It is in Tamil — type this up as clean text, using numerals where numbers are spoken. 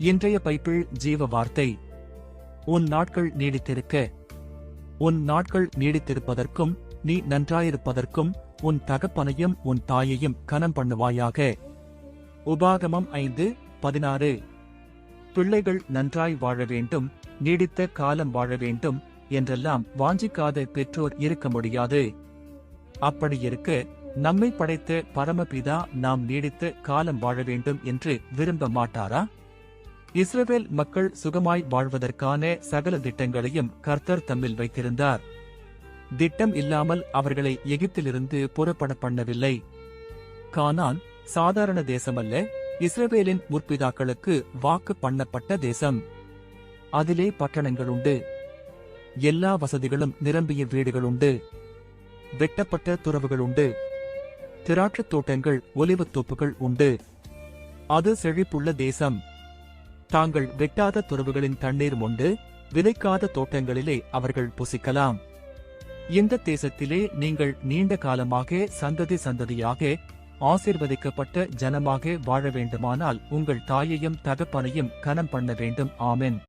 இன்றைய பைபிள் ஜீவ வார்த்தை. உன் நாட்கள் நீடித்திருக்க. உன் நாட்கள் நீடித்திருப்பதற்கும் நீ நன்றாயிருப்பதற்கும் உன் தகப்பனையும் உன் தாயையும் கனம் பண்ணுவாயாக. உபாகமம் 5:16. பிள்ளைகள் நன்றாய் வாழ வேண்டும், நீடித்த காலம் வாழ வேண்டும் என்றெல்லாம் வாஞ்சிக்காத பெற்றோர் இருக்க முடியாது. அப்படியிருக்க நம்மை படைத்த பரமபிதா நாம் நீடித்த காலம் வாழ வேண்டும் என்று விரும்ப மாட்டாரா? இஸ்ரவேல் மக்கள் சுகமாய் வாழ்வதற்கான சகல திட்டங்களையும் கர்த்தர் தம்மில் வைத்திருந்தார். திட்டம் இல்லாமல் அவர்களை எகிப்திலிருந்து புறப்பட பண்ணவில்லை. கானான் சாதாரண தேசமல்ல, இஸ்ரவேலின் முற்பிதாக்களுக்கு வாக்கு பண்ணப்பட்ட தேசம். அதிலே பட்டணங்களுண்டு, எல்லா வசதிகளும் நிரம்பிய வீடுகளுண்டு, வெட்டப்பட்ட துறவுகளுண்டு, திராட்சத் தோட்டங்கள், ஒலிவத் தோப்புகள் உண்டு. அது செழிப்புள்ள தேசம். தாங்கள் வெட்டாத துறவுகளின் தண்ணீர் உண்டு, விதைக்காத தோட்டங்களிலே அவர்கள் புசிக்கலாம். இந்த தேசத்திலே நீங்கள் நீண்ட காலமாக சந்ததி சந்ததியாக ஆசீர்வதிக்கப்பட்ட ஜனமாக வாழ வேண்டுமானால் உங்கள் தாயையும் தகப்பனையும் கனம் பண்ண வேண்டும். ஆமென்.